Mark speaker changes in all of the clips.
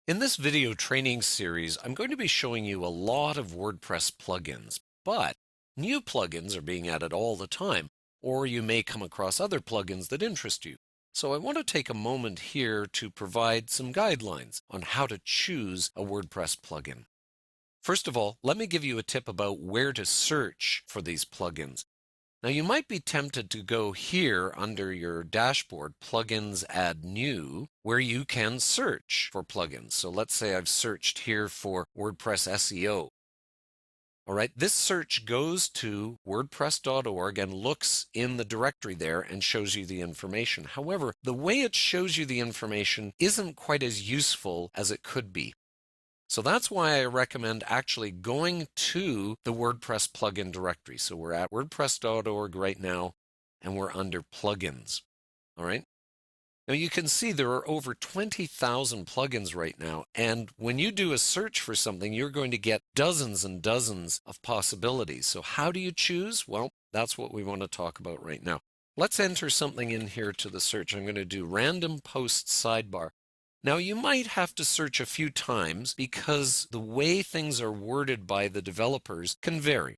Speaker 1: In this video training series, I'm going to be showing you a lot of WordPress plugins, but new plugins are being added all the time, or you may come across other plugins that interest you. So I want to take a moment here to provide some guidelines on how to choose a WordPress plugin. First of all, let me give you a tip about where to search for these plugins. Now, you might be tempted to go here under your dashboard, Plugins, Add New, where you can search for plugins. So let's say I've searched here for WordPress SEO. All right, this search goes to wordpress.org and looks in the directory there and shows you the information. However, the way it shows you the information isn't quite as useful as it could be. So that's why I recommend actually going to the WordPress plugin directory. So we're at wordpress.org right now, and we're under plugins. All right. Now you can see there are over 20,000 plugins right now. And when you do a search for something, you're going to get dozens and dozens of possibilities. So how do you choose? Well, that's what we want to talk about right now. Let's enter something in here to the search. I'm going to do random post sidebar. Now, you might have to search a few times because the way things are worded by the developers can vary.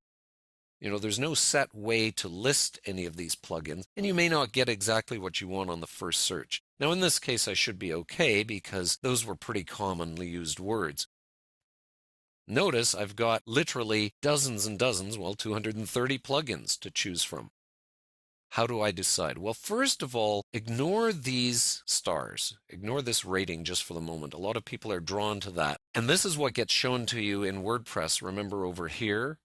Speaker 1: There's no set way to list any of these plugins, and you may not get exactly what you want on the first search. Now, in this case, I should be okay because those were pretty commonly used words. Notice I've got literally dozens and dozens, 230 plugins to choose from. How do I decide? Well, first of all, ignore these stars. Ignore this rating just for the moment. A lot of people are drawn to that. And this is what gets shown to you in WordPress. Remember over here,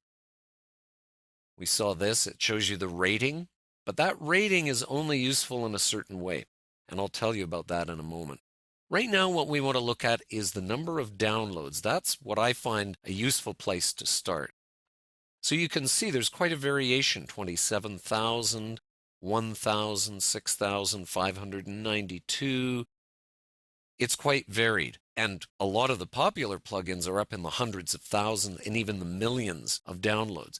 Speaker 1: we saw this. It shows you the rating. But that rating is only useful in a certain way. And I'll tell you about that in a moment. Right now, what we want to look at is the number of downloads. That's what I find a useful place to start. So you can see there's quite a variation, 27,000. 1,000, 6,592. It's quite varied. And a lot of the popular plugins are up in the hundreds of thousands and even the millions of downloads.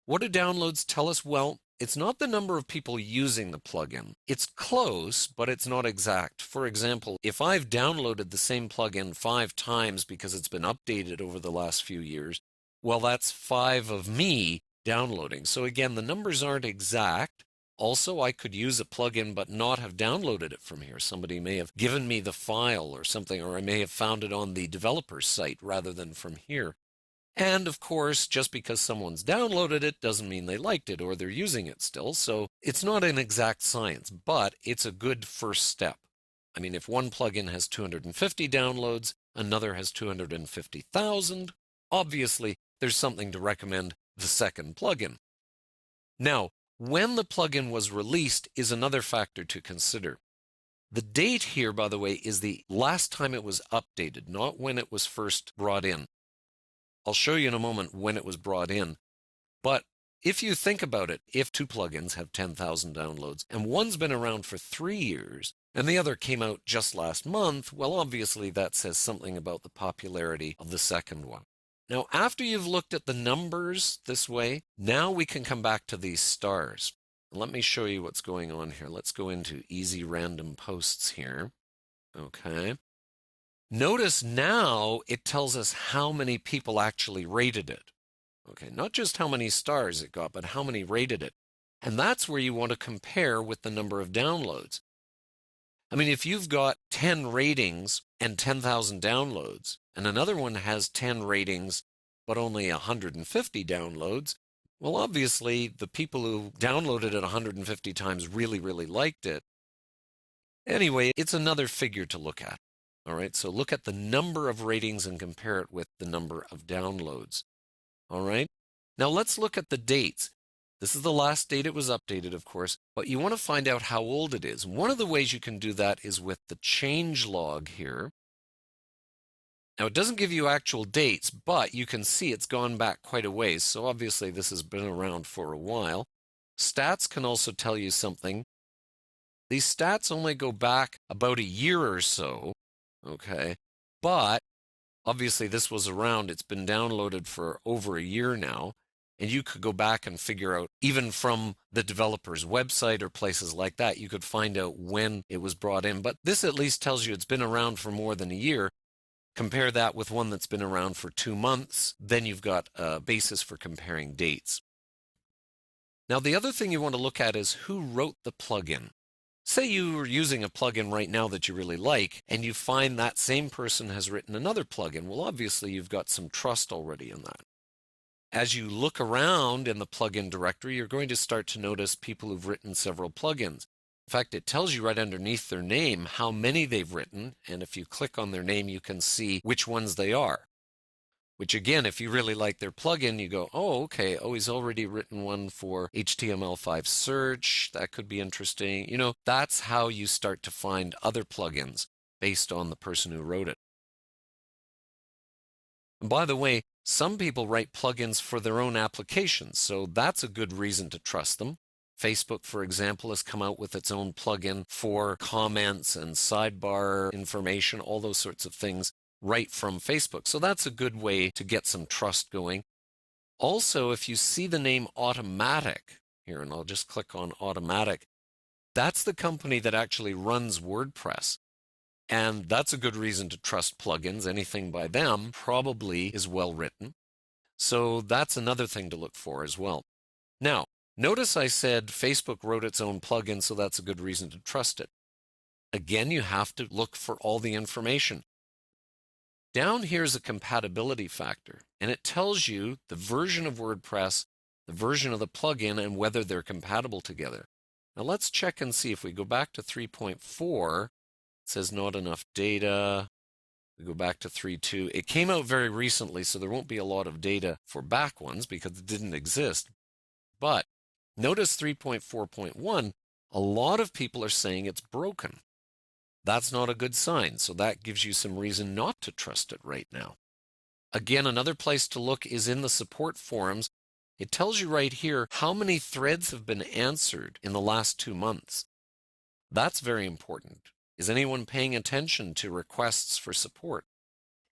Speaker 1: What do downloads tell us? Well, it's not the number of people using the plugin. It's close, but it's not exact. For example, if I've downloaded the same plugin 5 times because it's been updated over the last few years, well, that's 5 of me downloading. So again, the numbers aren't exact. Also, I could use a plugin but not have downloaded it from here. Somebody may have given me the file or something, or I may have found it on the developer's site rather than from here. And of course, just because someone's downloaded it doesn't mean they liked it or they're using it still. So it's not an exact science, but it's a good first step. I mean, if one plugin has 250 downloads, another has 250,000, obviously there's something to recommend the second plugin. Now, when the plugin was released is another factor to consider. The date here, by the way, is the last time it was updated, not when it was first brought in. I'll show you in a moment when it was brought in. But if you think about it, if 2 plugins have 10,000 downloads and one's been around for 3 years and the other came out just last month, well, obviously that says something about the popularity of the second one. Now, after you've looked at the numbers this way, now we can come back to these stars. Let me show you what's going on here. Let's go into easy random posts here. Okay. Notice now it tells us how many people actually rated it. Okay, not just how many stars it got, but how many rated it. And that's where you want to compare with the number of downloads. I mean, if you've got 10 ratings and 10,000 downloads, and another one has 10 ratings but only 150 downloads, well, obviously, the people who downloaded it 150 times really, really liked it. Anyway, it's another figure to look at. All right, so look at the number of ratings and compare it with the number of downloads. All right, now let's look at the dates. This is the last date it was updated, of course, but you want to find out how old it is. One of the ways you can do that is with the change log here. Now, it doesn't give you actual dates, but you can see it's gone back quite a ways, so obviously this has been around for a while. Stats can also tell you something. These stats only go back about a year or so, okay, but obviously this was around. It's been downloaded for over a year now. And you could go back and figure out, even from the developer's website or places like that, you could find out when it was brought in. But this at least tells you it's been around for more than a year. Compare that with one that's been around for 2 months, then you've got a basis for comparing dates. Now, the other thing you want to look at is who wrote the plugin. Say you are using a plugin right now that you really like, and you find that same person has written another plugin. Well, obviously, you've got some trust already in that. As you look around in the plugin directory, you're going to start to notice people who've written several plugins. In fact, it tells you right underneath their name how many they've written, and if you click on their name, you can see which ones they are. Which again, if you really like their plugin, you go, oh, okay, oh, he's already written one for HTML5 search. That could be interesting. You know, that's how you start to find other plugins based on the person who wrote it. And by the way, some people write plugins for their own applications, so that's a good reason to trust them. Facebook, for example, has come out with its own plugin for comments and sidebar information, all those sorts of things right from Facebook. So that's a good way to get some trust going. Also, if you see the name Automatic here, and I'll just click on Automatic, that's the company that actually runs WordPress. And that's a good reason to trust plugins. Anything by them probably is well written. So that's another thing to look for as well. Now, notice I said Facebook wrote its own plugin, so that's a good reason to trust it. Again, you have to look for all the information. Down here is a compatibility factor, and it tells you the version of WordPress, the version of the plugin, and whether they're compatible together. Now let's check and see. If we go back to 3.4, it says not enough data. We go back to 3.2. It came out very recently, so there won't be a lot of data for back ones because it didn't exist. But notice 3.4.1, a lot of people are saying it's broken. That's not a good sign, so that gives you some reason not to trust it right now. Again, another place to look is in the support forums. It tells you right here how many threads have been answered in the last 2 months. That's very important. Is anyone paying attention to requests for support?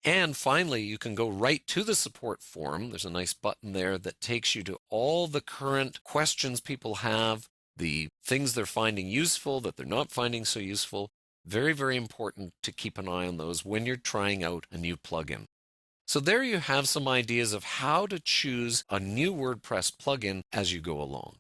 Speaker 1: And finally, you can go right to the support forum. There's a nice button there that takes you to all the current questions people have, the things they're finding useful, that they're not finding so useful. Very, very important to keep an eye on those when you're trying out a new plugin. So there you have some ideas of how to choose a new WordPress plugin as you go along.